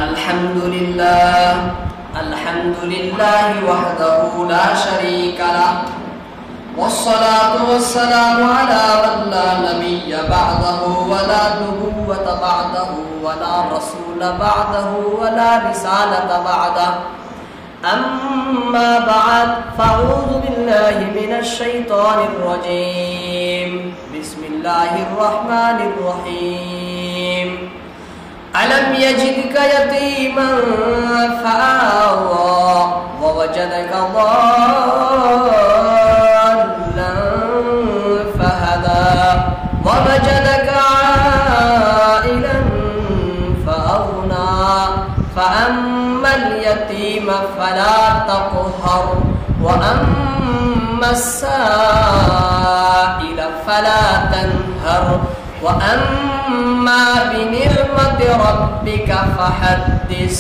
আলহামদুলিল্লাহ ওয়াহদাহু লা শারীকা লাহ والصلاة والسلام على من لا نبي بعده ولا نبوة بعده ولا رسول بعده ولا رسالة بعده أما بعد فأعوذ بالله من الشيطان الرجيم بسم الله الرحمن الرحيم ألم يجدك يتيما فآوى ووجدك ضالا فهدى ووجدك عائلا فأغنى فأما اليتيم فلا تقهر وأما السائل فلا تنهر وأما بنعمة ربك فحدث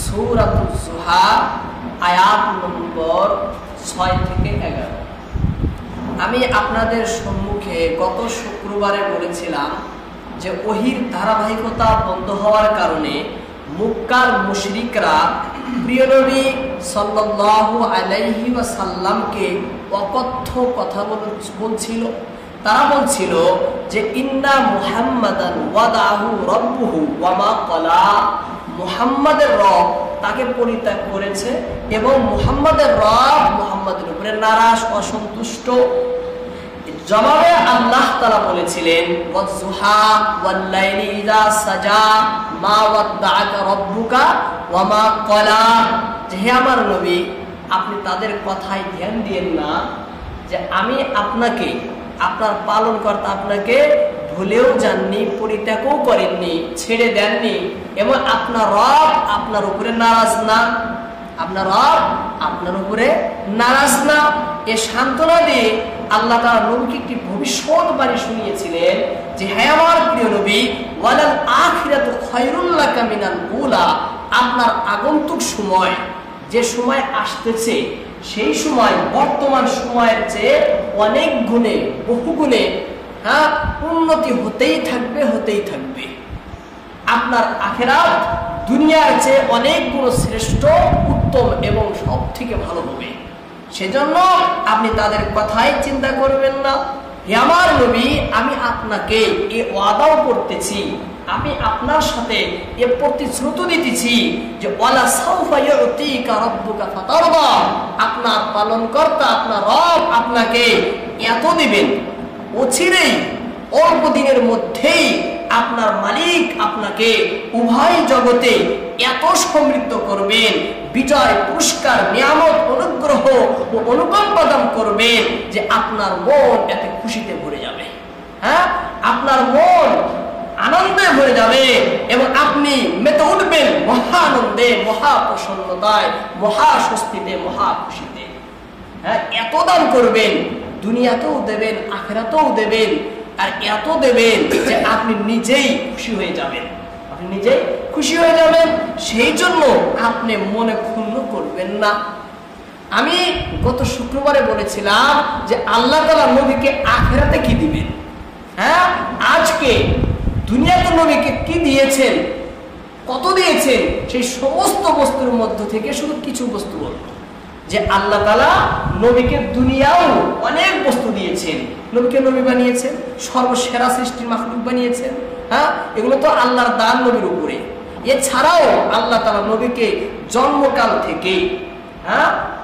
سورة الزحى আয়াত নম্বর 6 থেকে 11। আমি আপনাদের সম্মুখে গত শুক্রবারে বলেছিলাম যে ওহীর ধারাবাহিকতা বন্ধ হওয়ার কারণে মক্কার মুশরিকরা প্রিয় নবী সাল্লাল্লাহু আলাইহি ওয়াসাল্লামকে অকথ্য কথা বলছিল। তারা বলছিল যে ইন্না মুহাম্মাদান ওয়াদাহু রাব্বুহু ওয়া মা ক্বালা, মুহাম্মাদের রব তাকে পরিত্যাগ করেছে এবং মুহাম্মাদের রব মুহাম্মাদের উপরে নারাজ অসন্তুষ্ট। জবাবে আল্লাহ তাআলা বলেছিলেন ওয়াজ-যুহা ওয়াল-লাইলি ইযা সাজা মা ওয়াদ্দাআকা রাব্বুকা ওয়া মা ক্বালা, যে হে আমার নবী আপনি তাদের কথায় ধ্যান দিয়েন না যে আমি আপনাকে, আপনার পালনকর্তা আপনাকে ভুলেও যাননি, পরিত্যাগও করেননি, ছেড়ে দেননি এবং আপনার রব আপনার উপরে নারাজ না, আপনার রব আপনার উপরে নারাজ না। এ সান্ত্বনা দিয়ে আল্লাহ তাআলা নবীকে একটি ভবিষ্যৎবাণী শুনিয়েছিলেন যে হে আমার প্রিয় নবী ওয়ালাল আখিরাতু খায়রুল লাকা মিনাল উলা, আপনার আগন্তুক সময়, যে সময় আসতেছে সেই সময় বর্তমান সময়ের চেয়ে অনেক গুণে, বহু গুণে উন্নতি হতেই থাকবে, হতেই থাকবে। আপনার আখিরাত দুনিয়ার চেয়ে অনেক গুণ শ্রেষ্ঠ, উত্তম এবং সব থেকে ভালো হবে। সেজন্য আপনি তাদের কথাই চিন্তা করবেন না। হে আমার নবী আমি আপনাকে এ ওয়াদাও করতেছি, আমি আপনার সাথে এ প্রতিশ্রুতি দিতেছি যে ওয়ালা সাউফা ইউতিকা রাব্বুকা ফাতারদা, আপনার পালনকর্তা আপনার রব আপনাকে এত দিবেন, অচিরেই অল্প দিনের মধ্যেই আপনার মালিক আপনাকে উভয় জগতে এত সমৃদ্ধ করবেন, বিজয়, পুরস্কার, নিয়ামত, অনুগ্রহ ও অনুকম্পা দান করবেন যে আপনার মন এতে খুশিতে ভরে যাবে। আপনার মন আনন্দে ভরে যাবে এবং আপনি মেতে উঠবেন মহা আনন্দে, মহা প্রসন্নতায়, মহা স্বস্তিতে, মহা খুশিতে। এত দান করবেন, দুনিয়াতেও দেবেন, আখিরাতেও দেবেন, আর এত দেবেন যে আপনি নিজেই খুশি হয়ে যাবেন, আপনি নিজেই খুশি হয়ে যাবেন। সেই জন্য আপনি মনে ক্ষুণ্ণ করবেন না। আমি গত শুক্রবারে বলেছিলাম যে আল্লাহ তাআলা নবীকে আখিরাতে কি দিবেন। আজকে দুনিয়াতে নবীকে কি দিয়েছেন, কত দিয়েছেন, সেই সমস্ত বস্তুর মধ্য থেকে শুধু কিছু বস্তু বলবো যে আল্লাহ তাআলা নবীকে দুনিয়াও অনেক বস্তু দিয়েছেন, নবীকে নবী বানিয়েছেন, সর্বসেরা সৃষ্টির মাখলুক বানিয়েছেন। এগুলো তো আল্লাহর দান নবীর উপরে। এছাড়াও আল্লাহ তাআলা নবীকে জন্মকাল থেকে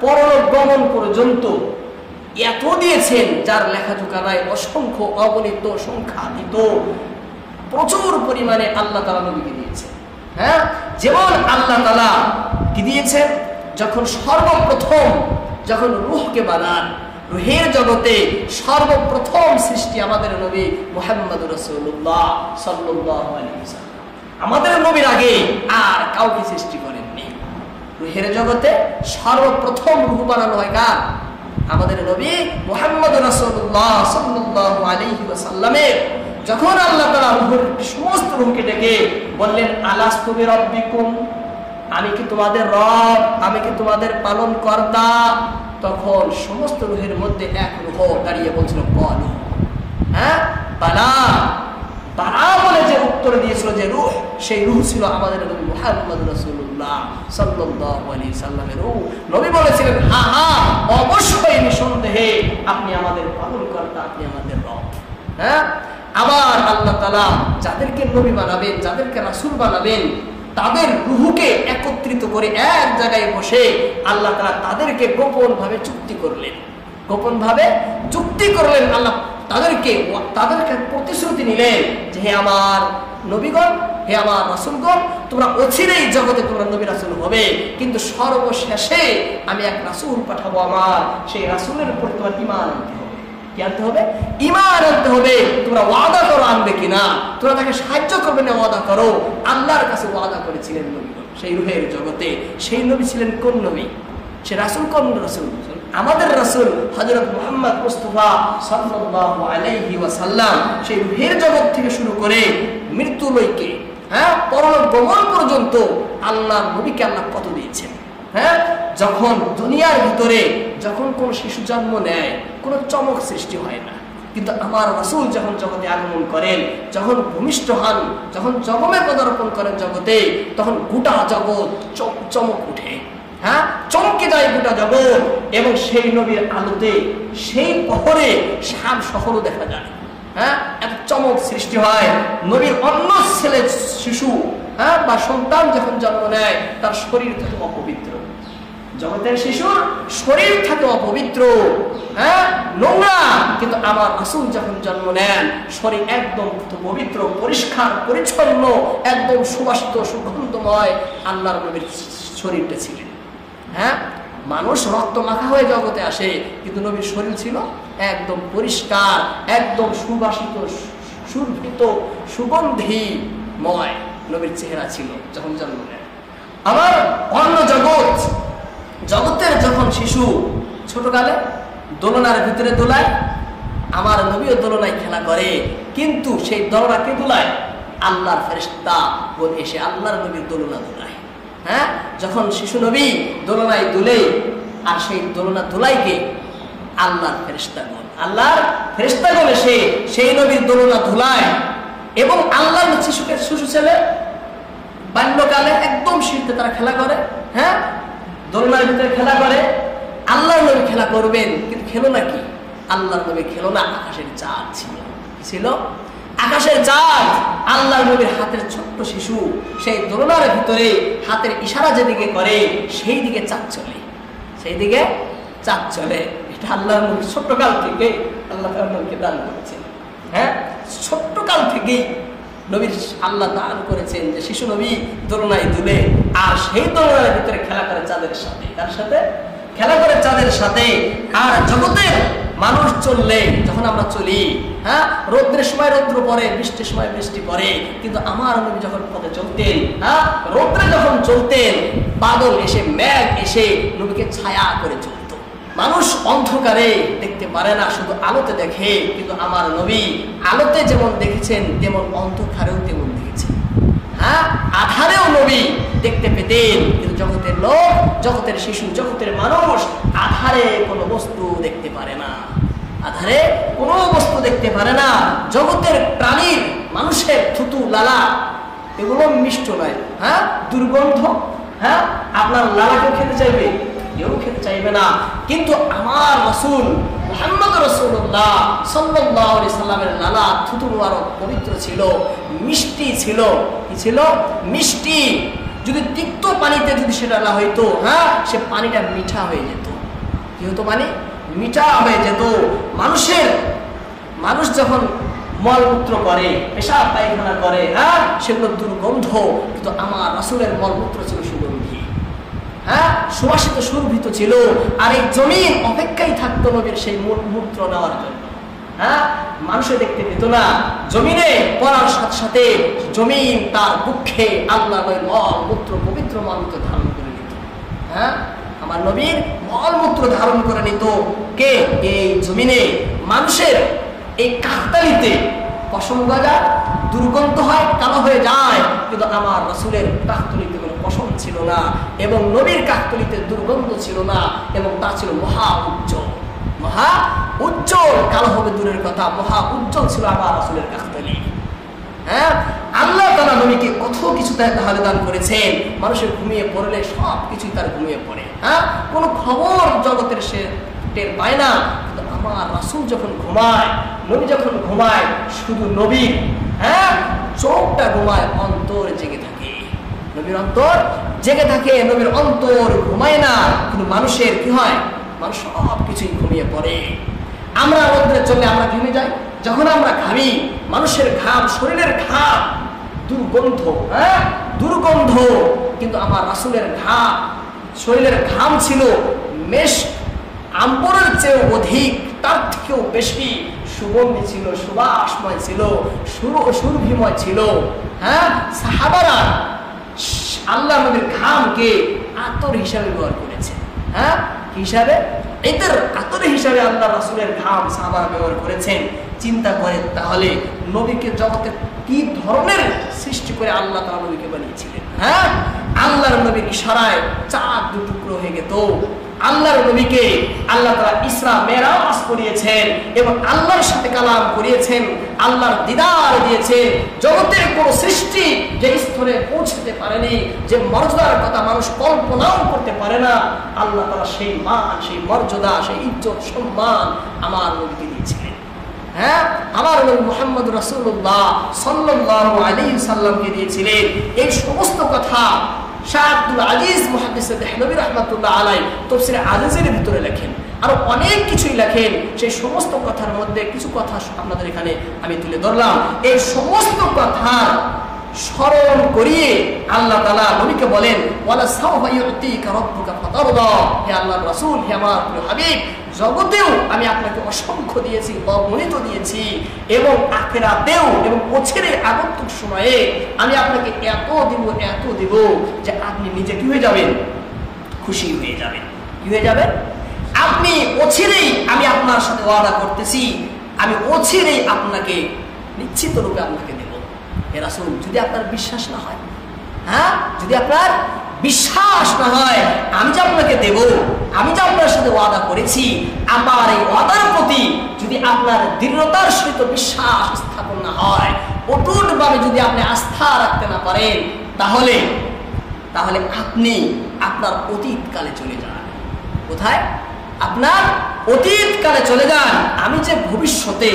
পরলোক গমন পর্যন্ত এত দিয়েছেন যার লেখাজোকা নাই, অসংখ্য অগণিত সংখ্যাতীত প্রচুর পরিমাণে আল্লাহ তাআলা নবীকে দিয়েছেন। যেমন আল্লাহ তাআলা কি দিয়েছেন, যখন সর্বপ্রথম যখন রূহকে বানান, রূহের জগতে সর্বপ্রথম সৃষ্টি আমাদের নবী মুহাম্মদুর রাসূলুল্লাহ সাল্লাল্লাহু আলাইহি ওয়াসাল্লাম। আমাদের নবীর আগে আর কাউকে সৃষ্টি করেননি। রূহের জগতে সর্বপ্রথম রূহ বানানো হয় কার? আমাদের নবী মুহাম্মদুর রাসূলুল্লাহ সাল্লাল্লাহু আলাইহি ওয়াসাল্লামের। যখন আল্লাহ তাআলা রূহের সমস্ত রূহকে ডেকে বললেন আলাস্তু বিরাব্বিকুম, আমি কি তোমাদের রব, আমি কি তোমাদের পালন কর্তা, তখন সমস্ত রূহের মধ্যে এক রূহ দাঁড়িয়ে বলছিল বলো। বালা, বালা বলে যে উত্তর উত্তর দিয়েছিল যে রূহ, সেই রূহ ছিল আমাদের নবী মুহাম্মদ রাসূলুল্লাহ সাল্লাল্লাহু আলাইহি সাল্লামের রূহ। নবী বলেছিলেন, হ্যাঁ হ্যাঁ অবশ্যই নিঃসন্দেহে আপনি আমাদের পালনকর্তা, আপনি আমাদের রব। হ্যাঁ, আবার আল্লাহ তাআলা যাদেরকে নবী বানাবেন, যাদেরকে রাসূল বানাবেন, তাদের রূহকে একত্রিত করে এক জায়গায় বসে আল্লাহ তাআলা তাদেরকে গোপন ভাবে চুক্তি করলেন, গোপন ভাবে চুক্তি করলেন। আল্লাহ তাদেরকে প্রতিশ্রুতি নিলেন যে হে আমার নবীগণ, হে আমার রাসূলগণ, তোমরা অচিরেই জগতে তোমরা নবী রাসূল হবে, কিন্তু সর্বশেষে আমি এক রাসূল পাঠাবো আমার, সেই রাসূলের উপর তোমার ঈমান আনতে হবে। কি আনতে হবে? ঈমান আনতে হবে। তোমরা ওয়াদা করো আনবে কিনা, তোমরা তাকে সাহায্য করবে না, ওয়াদা করো। আল্লাহর কাছে ওয়াদা করেছিলেন নবীগণ সেই রূহের জগতে। সেই নবী ছিলেন কোন নবী? সে রাসূল কোন রাসূল? আমাদের রাসূল হযরত মুহাম্মদ মুস্তাফা সাল্লাল্লাহু আলাইহি ওয়াসাল্লাম। সেই রূহের জগৎ থেকে শুরু করে মৃত্যুলয়কে, হ্যাঁ, পরলোক গমন পর্যন্ত আল্লাহর নবীকে আল্লাহ কত দিয়েছেন। হ্যাঁ, যখন দুনিয়ার ভিতরে যখন কোন শিশু জন্ম নেয় কোনো চমক সৃষ্টি হয় না, কিন্তু আমার রাসূল যখন জগতে আগমন করেন, যখন ভূমিষ্ঠ হন, যখন জগমে পদার্পণ করেন জগতে, তখন গোটা জগৎ চমক উঠে। হ্যাঁ, চমকে যায় গোটা জগৎ। এবং সেই নবীর আলোতে সেই পহরে শাম শহরও দেখা যায়। হ্যাঁ, এত চমক সৃষ্টি হয়। নবীর অন্য ছেলে শিশু, হ্যাঁ, বা সন্তান যখন জন্ম নেয় তার শরীর থাকে অপবিত্র। জগতের শিশুর শরীর থাকে অপবিত্র, হ্যাঁ, নোংরা, কিন্তু আমার রাসূল যখন জন্ম নেন শরীর একদম পবিত্র, পরিষ্কার পরিচ্ছন্ন, একদম সুবাসিত সুগন্ধময় আল্লাহর নবীর শরীরটা ছিলেন। হ্যাঁ, মানুষ রক্ত মাখা হয়ে জগতে আসে, কিন্তু নবীর শরীর ছিল একদম পরিষ্কার, একদম সুবাসিত, সুরভিত, সুগন্ধিময় নবীর চেহারা ছিল যখন জন্ম নেন। আবার অন্য জগতের যখন শিশু ছোটকালে দোলনার ভিতরে দোলায়, আমার নবীও দোলনায় খেলা করে, কিন্তু সেই দোলনাকে দোলায় আল্লাহর ফেরেশতা বলে এসে আল্লাহর নবীর দোলনা দোলায়। হ্যাঁ, যখন শিশু নবী দোলনায় দুলে, আর সেই দোলনা দোলাইকে আল্লাহর ফেরেশতাগণ এসে সেই নবীর দোলনা ধুলায়। এবং আল্লাহর শিশু ছেলে বাল্যকালে একদম শীতে তারা খেলা করে। হ্যাঁ, দোলনার ভিতরে খেলা করে। আল্লাহর নবী খেলা করবেন, কিন্তু খেলো না কি? আল্লাহর নবী খেলো না, আকাশের চাঁদ ছিল আকাশের চাঁদ। আল্লাহর নবীর হাতের ছোট্ট শিশু সেই দোলনার ভিতরে হাতের ইশারা যেদিকে করে সেই দিকে চাঁদ চলে, সেই দিকে চাঁদ চলে। এটা আল্লাহর নবী ছোট্টকাল থেকে আল্লাহ তাআলা নবীকে দান করেছেন। হ্যাঁ, ছোট্টকাল থেকেই নবীর আল্লাহ দান করেছেন যে শিশু নবী দোলনায় দুলে, আর সেই দোলনার ভিতরে খেলা করে চাঁদের সাথে। তার সাথে খেলা করে চাঁদের সাথে। আর জগতের মানুষ চললে, যখন আমরা চলি, হ্যাঁ, রৌদ্রের সময় রৌদ্র পড়ে, বৃষ্টির সময় বৃষ্টি পড়ে, কিন্তু আমার নবী যখন পথে চলতেন, হ্যাঁ, রৌদ্রে যখন চলতেন, বাদল এসে, মেঘ এসে নবীকে ছায়া করে চলত। মানুষ অন্ধকারে দেখতে পারে না, শুধু আলোতে দেখে, কিন্তু আমার নবী আলোতে যেমন দেখেছেন তেমন অন্ধকারেও তেমন দেখেছেন। হ্যাঁ, আধারেও নবী দেখতে পেতেন, কিন্তু জগতের লোক, জগতের শিশু, জগতের মানুষ আধারে কোনো বস্তু দেখতে পারে না, আধারে কোনো বস্তু দেখতে পারে না। জগতের প্রাণীর, মানুষের থুতু, লালা এগুলো মিষ্ট নয়। হ্যাঁ, দুর্গন্ধ। হ্যাঁ, আপনার লালাকেও খেতে চাইবে, কেউ খেতে চাইবে না, কিন্তু আমার রাসূল মুহাম্মদ রাসূলুল্লাহ সাল্লাল্লাহু আলাইহি সাল্লামের লালা, থুতু মুবারক পবিত্র ছিল, মিষ্টি ছিল। কি ছিল? মিষ্টি। যদি তিক্ত পানিতে যদি সেটা না হইতো, হ্যাঁ, সে পানিটা মিঠা হয়ে যেত। কি হতো? পানি মিঠা হয়ে যেত। মানুষ যখন মলমূত্র করে, পেশাব পায়খানা করে, হ্যাঁ, সেগুলো দুর্গন্ধ, কিন্তু আমার রাসূলের মলমূত্র ছিল সুগন্ধি। হ্যাঁ, সুবাসিত, সুরভিত ছিল। আর এই জমিন অপেক্ষায় থাকতো নবীর সেই মূত্র নেওয়ার জন্য। হ্যাঁ, মানুষে দেখতে পেত না, জমিনে পড়ার সাথে সাথে জমিন তার বুকে আল্লাহর মলমূত্র, পবিত্র মলমূত্র ধারণ করে নিত। হ্যাঁ, আমার নবীর মলমূত্র ধারণ করে নিত কে? এই জমিনে। মানুষের এই কাকতালিতে পশম গজা, দুর্গন্ধ হয়, কালো হয়ে যায়, কিন্তু আমার রাসূলের কাকতালিতে কোনো পশম ছিল না, এবং নবীর কাকতালিতে দুর্গন্ধ ছিল না, এবং তা ছিল মহা উজ্জ্বল। মহা উজ্জ্বল, কালো হবে দূরের কথা, মহা উজ্জ্বল ছিল আমার রাসূলের কাকতালি। হ্যাঁ, আল্লাহ তাআলা নবীকে কত কিছু তাহলে দান করেছেন। মানুষের ঘুমিয়ে পড়লে সব কিছুই তার ঘুমিয়ে পড়ে, হ্যাঁ, কোনো খবর জগতের সে টের পায় না। কিন্তু আমার রাসূল যখন ঘুমায়, নবী যখন ঘুমায়, শুধু নবীর চোখটা ঘুমায়, অন্তর জেগে থাকে। নবীর অন্তর জেগে থাকে, নবীর অন্তর ঘুমায় না। কিন্তু মানুষের কি হয়? মানুষ সব কিছুই ঘুমিয়ে পড়ে। আমরা রোদ্রে চললে আমরা ঘেমে যাই। যখন আমরা ঘামি, মানুষের ঘাম, শরীরের ঘাম দুর্গন্ধ, দুর্গন্ধ। কিন্তু আমার রাসূলের ঘাম, শরীরের ঘাম ছিল মেশ আম্বরের চেয়ে অধিক, তার থেকেও বেশি সুগন্ধি ছিল, সুবাসময় ছিল, সুরভিময় ছিল। সাহাবারা আল্লাহ নবীর ঘামকে আতর হিসাবে ব্যবহার করেছে। হিসাবে এদের আতর হিসাবে আল্লাহ রাসূলের ঘাম সাহাবারা ব্যবহার করেছেন। চিন্তা করে তাহলে নবীকে জগতে কি ধরনের সৃষ্টি করে আল্লাহ তাআলা নবীকে বানিয়েছিলেন। আল্লাহর নবীর ইশারায় চাঁদ দুটুকরো হয়ে যেত। আল্লাহর নবীকে আল্লাহ তাআলা ইসরা মেরাজ করিয়েছেন এবং আল্লাহর সাথে কালাম করিয়েছেন, আল্লাহর দিদার দিয়েছেন। জগতের কোন সৃষ্টি যে স্তরে পৌঁছতে পারেনি, যে মর্যাদার কথা মানুষ কল্পনাও করতে পারে না, আল্লাহ তাআলা সেই মান, সেই মর্যাদা, সেই ইজ্জত, সম্মান আমার নবীকে দিয়েছিলেন। আমার নবী মুহাম্মদ রাসূলুল্লাহ সাল্লাল্লাহু আলাইহি সাল্লামকে দিয়েছিলেন। এই সমস্ত কথা শাহ আব্দুল আজিজ মুহাদ্দিস দেহলভী রাহমাতুল্লাহ আলাইহি তাফসীরে আজিজের ভিতরে লেখেন, আর অনেক কিছুই লেখেন। সেই সমস্ত কথার মধ্যে কিছু কথা আপনাদের এখানে আমি তুলে ধরলাম। এই সমস্ত কথার স্মরণ করিয়ে আল্লাহ তাআলা নবীকে বলেন, ওয়ালা সাওফা ইউতিকা রাব্বুকা ফাতারদা। হে আল্লাহর রাসূল, হে আমার প্রিয় হাবিব, জগতেও আমি আপনাকে অসংখ্য দিয়েছি, অগণিত দিয়েছি, এবং আখিরাতেও এবং অচিরে আগন্তুক সময়ে আমি আপনাকে এত দিব যে আপনি নিজে কি হয়ে যাবেন? খুশি হয়ে যাবেন। কি হয়ে যাবেন? আপনি অচিরেই, আমি আপনার সাথে ওয়াদা করতেছি, আমি অচিরেই আপনাকে নিশ্চিত রূপে আপনাকে দেব। হে রাসূল, যদি আপনার বিশ্বাস না হয়, যদি আপনার বিশ্বাস না হয়, আমি যে আপনাকে দেব, আমি যে আপনার সাথে ওয়াদা করেছি, আমার এই ওয়াদার প্রতি যদি আপনার দৃঢ়তার সহিত বিশ্বাস স্থাপন না হয়, অটুটভাবে যদি আপনি আস্থা রাখতে না পারেন, তাহলে আপনি আপনার অতীতকালে চলে যান। কোথায়? আপনার অতীতকালে চলে যান। আমি যে ভবিষ্যতে,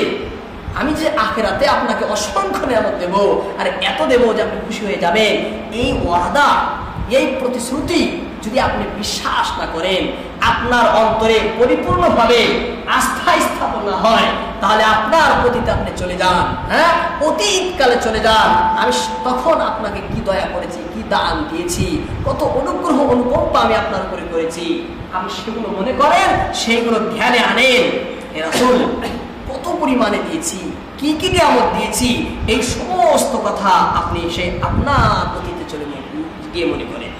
আমি যে আখিরাতে আপনাকে অসংখ্য নিয়ামত দেব, আর এত দেব যে আপনি খুশি হয়ে যাবেন, এই ওয়াদা, এই প্রতিশ্রুতি যদি আপনি বিশ্বাস না করেন, আপনার অন্তরে পরিপূর্ণভাবে আস্থা স্থাপন না হয়, তাহলে আপনার অতীতে আপনি চলে যান, অতীতকালে চলে যান। আমি তখন আপনাকে কি দয়া করেছি, কি দান দিয়েছি, কত অনুগ্রহ অনুকম্পা আমি আপনার উপরে করেছি, আপনি সেগুলো মনে করেন, সেইগুলো ধ্যানে আনেন। হে রাসূল, কত পরিমাণে দিয়েছি, কি কি নিয়ামত দিয়েছি, এই সমস্ত কথা আপনি সেই আপনার অতীতে চলে গিয়ে মনে করেন।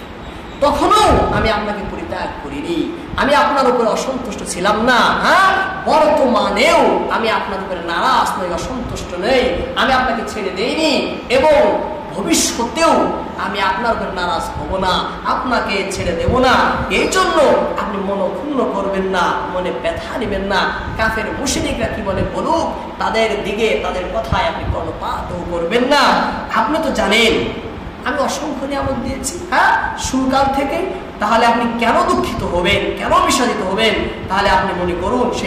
তখনও আমি আপনাকে পরিত্যাগ করিনি, আমি আপনার উপরে অসন্তুষ্ট ছিলাম না। বর্তমানেও আমি আপনার উপরে নারাজ নই, অসন্তুষ্ট নেই, আমি আপনাকে ছেড়ে দেইনি, এবং ভবিষ্যতেও আমি আপনার উপরে নারাজ হব না, আপনাকে ছেড়ে দেব না। এই জন্য আপনি মনক্ষুণ্ণ করবেন না, মনে ব্যথা নেবেন না। কাফের মুশরিকরা কি বলে বলুক, তাদের দিকে, তাদের কথায় আপনি কর্ণপাতও করবেন না। আপনি তো জানেন আমি অসংখ্য নিয়ামত দিয়েছি, শুরুকাল থেকে। তাহলে আপনি কেন দুঃখিত হবেন, কেন বিষাদিত হবেন? তাহলে আপনি মনে করুন সে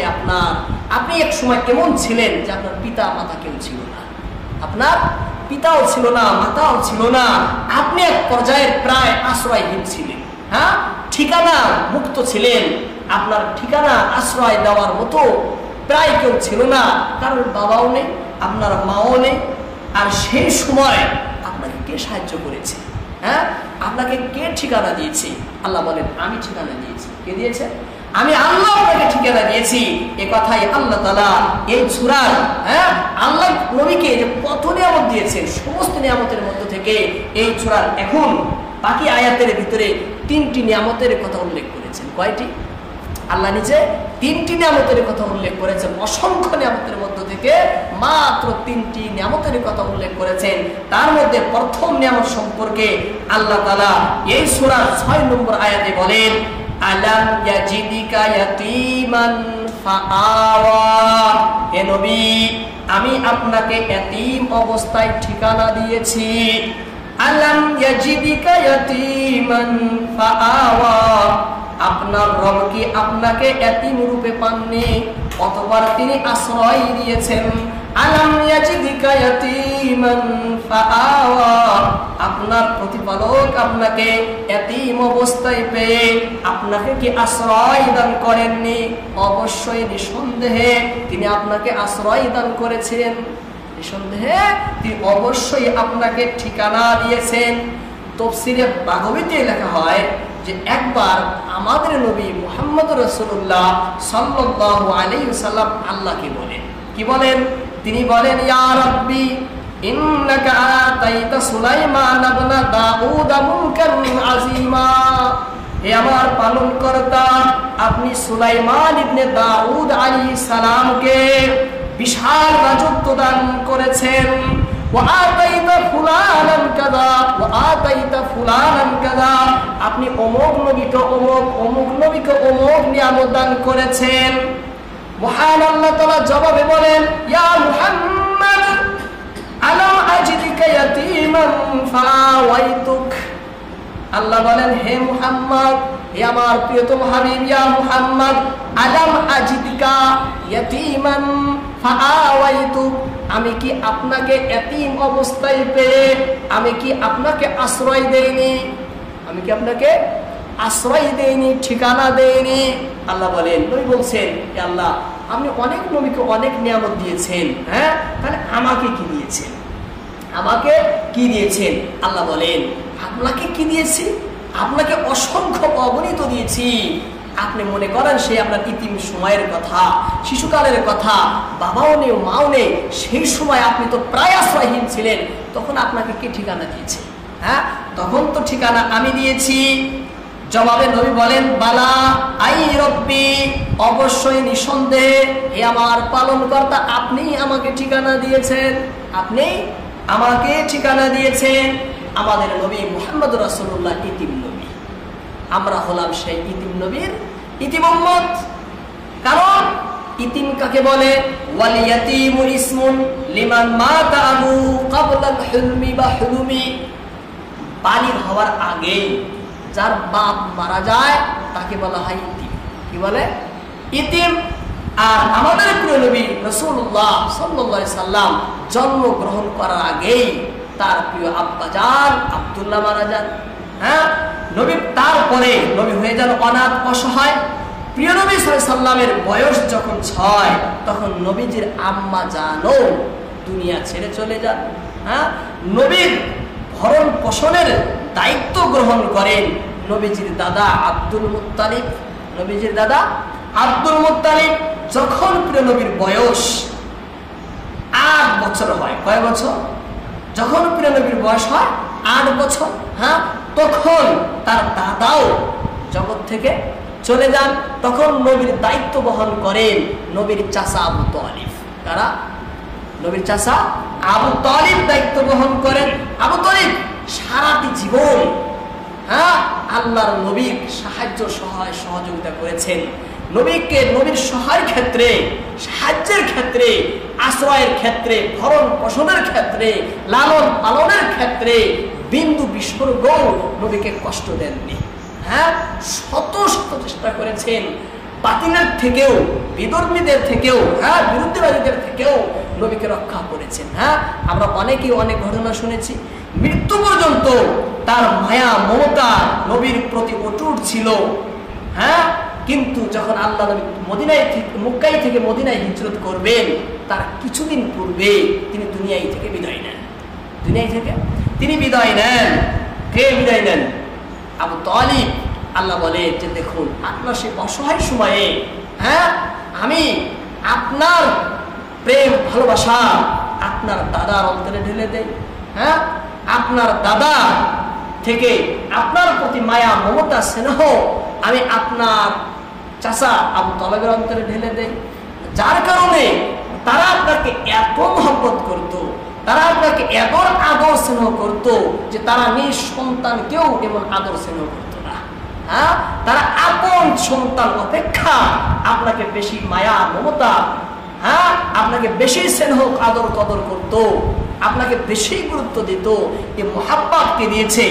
আপনি এক সময় এমন ছিলেন যে আপনার পিতা মাতা কেউ ছিল না, আপনার পিতাও ছিল না, মাতাও ছিল না, আপনি এক পর্যায়ে প্রায় আশ্রয়হীন ছিলেন, ঠিকানা মুক্ত ছিলেন, আপনার ঠিকানা আশ্রয় দেওয়ার মতো প্রায় কেউ ছিল না, কারণ বাবাও নেই, আপনার মাও নেই। আর সেই সময় আপনাকে কে সাহায্য করেছে? আপনাকে কে ঠিকানা দিয়েছে? আল্লাহ বলেন, আমি ঠিকানা দিয়েছি। কে দিয়েছে? আমি আল্লাহ আপনাকে ঠিকানা দিয়েছি। এ কথাই আল্লাহ তাআলা এই সূরার আল্লাহ নবীকে যে কত নিয়ামত দিয়েছেন, সমস্ত নিয়ামতের মধ্য থেকে এই সূরার এখন বাকি আয়াতের ভিতরে 3টি নিয়ামতের কথা উল্লেখ করেছেন। কয়টি? আল্লাহ নিজে 3টি নিয়ামতের কথা উল্লেখ করেছেন। অসংখ্য নিয়ামতের মধ্য থেকে মাত্র 3টি নিয়ামতের কথা উল্লেখ করেছেন। তার মধ্যে প্রথম নিয়ামত সম্পর্কে আল্লাহ তাআলা এই সূরার 6 নম্বর আয়াতে বলেন, আলাম ইয়াজিদিকা ইয়াতীমান ফাআওয়া। হে নবী, আমি আপনাকে এতিম অবস্থায় ঠিকানা দিয়েছি। আলাম ইয়াজিদিকা ইয়াতীমান ফাআওয়া, আপনার রব কি আপনাকে এতিম রূপে পাননি, অতঃপর তিনি আশ্রয় দিয়েছেন। আলাম ইয়াজিদিকা ইয়াতীমান ফাআওয়া, আপনার প্রতিপালক আপনাকে এতিম অবস্থায় পেয়ে আপনাকে কি আশ্রয় দান করেননি? অবশ্যই নিঃসন্দেহে তিনি আপনাকে আশ্রয় দান করেছেন, নিঃসন্দেহে তিনি অবশ্যই আপনাকে ঠিকানা দিয়েছেন। তাফসীরে বাগাবীতে লেখা হয় যে একবার আমাদের নবী মুহাম্মদ রাসূলুল্লাহ সাল্লাল্লাহু আলাইহি ওয়াসাল্লাম আল্লাহকে বলেন, কি বলেন? তিনি বলেন, ইয়া রাব্বি ইন্নাকা আতাইতা সুলাইমান ইবনে দাউদ মুলকান আযীমা, হে আমার পালনকর্তা, আপনি সুলাইমান ইবনে দাউদ আলাইহিস সালামকে বিশাল রাজত্ব দান করেছেন। ওয়া আতাইতা ফুলানান কাযা ওয়া আতাইতা ফুলানান কাযা, আপনি অমুক নবীকে অমুক নবীকে অমুক নিয়ামত দান করেছেন। মহান আল্লাহ তাআলা জবাবে বলেন, ইয়া মুহাম্মদ আলাম আজিদিকা ইয়াতীমান ফাআওয়াইতুক, আল্লাহ বলেন, হে মুহাম্মদ, হে আমার প্রিয়তম হাবিব, ইয়া মুহাম্মদ আলাম আজিদিকা ইয়াতীমান ফাআওয়াইতুক, আমি কি আপনাকে এতিম অবস্থায় পেয়ে আমি কি আপনাকে আশ্রয় দেইনি? আমি কি আপনাকে আশ্রয় দেইনি, ঠিকানা দেইনি? আল্লাহ বলেন, নবী বলছেন, হে আল্লাহ, আপনি অনেক নবীকে অনেক নিয়ামত দিয়েছেন, হ্যাঁ, তাহলে আমাকে কি দিয়েছেন? আমাকে কি দিয়েছেন? আল্লাহ বলেন, আপনাকে কি দিয়েছি? আপনাকে অসংখ্য অগণিত দিয়েছি। আপনি মনে করেন সেই আপনার ইতিম সময়ের কথা, শিশুকালের কথা, বাবাও নেই মাও নেই, সেই সময় আপনি তো প্রায় আশ্রয়হীন ছিলেন, তখন আপনাকে কি ঠিকানা দিয়েছে? হ্যাঁ, তখন তো ঠিকানা আমি দিয়েছি। জবাবে নবী বলেন, বালা আই রব্বি, অবশ্যই নিঃসন্দেহে হে আমার পালনকর্তা, আপনি আমাকে ঠিকানা দিয়েছেন, আপনি আমাকে ঠিকানা দিয়েছেন। আমাদের নবী মুহাম্মদ রাসূলুল্লাহ ইতিম নবী, আমরা হলাম সেই ইতিম নবীর ইতিম উম্মত। কারণ ইতিম কাকে বলে? ওয়াল ইয়াতীমু ইসমুন লিমান মাতা আবু ক্বাবলা আল হুলমি বা হুলুমি, বালিগ হওয়ার আগে যার বাপ মারা যায় তাকে বলা হয় ইতিম। কি বলে? ইতিম। আর আমাদের প্রিয় নবী রাসূলুল্লাহ সাল্লাল্লাহু আলাইহি সাল্লাম জন্মগ্রহণ করার আগেই তার প্রিয় আব্বাজান আব্দুল্লাহ মারা যান। হ্যাঁ, নবী তারপরে নবী হয়ে যান অনাথ অসহায়। প্রিয় নবী সাল্লাল্লাহু আলাইহি সাল্লামের বয়স যখন 6, তখন নবীজির আম্মা জানও দুনিয়া ছেড়ে চলে যান। হ্যাঁ, নবীর ভরণ পোষণের দায়িত্ব গ্রহণ করেন নবীজির দাদা আব্দুল মুত্তালিব। নবীজির দাদা আব্দুল মুত্তালিব যখন প্রিয় নবীর বয়স 8 বছর হয়, কয় বছর? যখন প্রিয় নবীর বয়স হয় 8 বছর, হ্যাঁ, তখন তার দাদাও জগৎ থেকে চলে যান। তখন নবীর দায়িত্ব বহন করেন নবীর চাচা আবু তালিব। কারা? নবীর চাচা আবু তালিব দায়িত্ব বহন করেন। আবু তালিব সারাটি জীবন, হ্যাঁ, আল্লাহর নবীর সাহায্য সহযোগিতা করেছেন। নবীকে নবীর সহায়ের ক্ষেত্রে, সাহায্যের ক্ষেত্রে, আশ্রয়ের ক্ষেত্রে, ভরণ পোষণের ক্ষেত্রে, লালন পালনের ক্ষেত্রে বিন্দু বিসর্গ নবীকে কষ্ট দেননি। হ্যাঁ, শত শত চেষ্টা করেছেন। বাতিলের থেকেও, বিধর্মীদের থেকেও, হ্যাঁ, বিরুদ্ধবাদীদের থেকেও নবীকে রক্ষা করেছেন। হ্যাঁ, আমরা অনেকেই অনেক ঘটনা শুনেছি। মৃত্যু পর্যন্ত তার মায়া মমতা নবীর প্রতি অটুট ছিল। হ্যাঁ, কিন্তু যখন আল্লাহ নবী মক্কায় থেকে মদিনায় হিজরত করবেন, তার কিছুদিন পূর্বে তিনি দুনিয়ায় থেকে বিদায় নেন। দুনিয়ায় থেকে তিনি বিদায় নেন। কে বিদায় নেন? আবু তালিব। আল্লাহ বলে যে দেখুন, আপনার সেই অসহায় সময়ে, হ্যাঁ, আমি আপনার প্রেম ভালোবাসা আপনার দাদার অন্তরে ঢেলে দেই। হ্যাঁ, আপনার দাদা থেকে আপনার প্রতি মায়া মমতা স্নেহ আমি আপনার চাচা আবু তালেবের অন্তরে ঢেলে দেই। যার কারণে তারা আপনাকে এত মহব্বত করত, তারা আপনাকে এত আদর স্নেহ করত যে তারা নিজ সন্তানকেও এমন আদর স্নেহ করত না। হ্যাঁ, তারা আপন সন্তান অপেক্ষা আপনাকে বেশি মায়া মমতা, হ্যাঁ, আপনাকে বেশি স্নেহ আদর কদর করতো, আপনাকে বেশি গুরুত্ব দিত, এই মুহাব্বতকে দিয়েছে।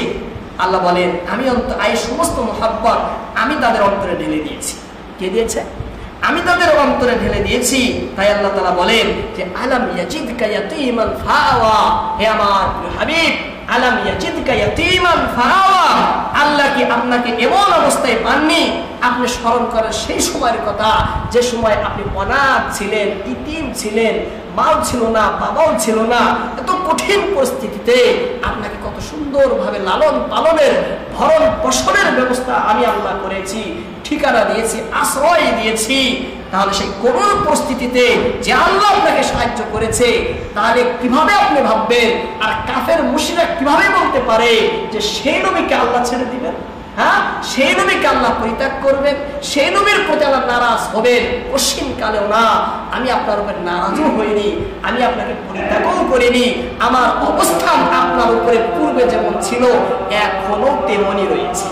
আল্লাহ বলেন আমি এই সমস্ত মুহাব্বত আমি তাদের অন্তরে ঢেলে দিয়েছি। কে দিয়েছে? আমি তাদের অন্তরে ঢেলে দিয়েছি। তাই আল্লাহ তাআলা বলেন যে আলাম ইয়াজিদকা ইয়াতীমান ফাআওয়া, হে আমার হাবিব, আলাম ইয়াজিদকা ইয়াতীমান ফাআওয়া, আল্লাহ কি আপনাকে এমন অবস্থায় পাননি? আপনি স্মরণ করেন সেই সময়ের কথা যে সময় আপনি অনাথ ছিলেন, ইতিম ছিলেন, মাও ছিল না, বাবাও ছিল না, এত কঠিন পরিস্থিতিতে আপনাকে কত সুন্দরভাবে লালন পালনের ভরণ পোষণের ব্যবস্থা আমি আল্লাহ করেছি, ঠিকানা দিয়েছি, আশ্রয় দিয়েছি। তাহলে সেই করুণ পরিস্থিতিতে যে আল্লাহ আপনাকে সাহায্য করেছে, তাহলে কিভাবে আপনি ভাববেন আর কাফের মুশরিক কিভাবে বলতে পারে যে সেই নবীকে আল্লাহ ছেড়ে দিবেন? হ্যাঁ, সেই নবীকে আল্লাহ পরিত্যাগ করবেন, সেই নবীর প্রতি আল্লাহ নারাজ হবেন? কঠিন কালেও না। আমি আপনার উপরে নারাজও হইনি, আমি আপনাকে পরিত্যাগও করিনি। আমার অবস্থান আপনার উপরে পূর্বে যেমন ছিল এখনো তেমনই রয়েছে।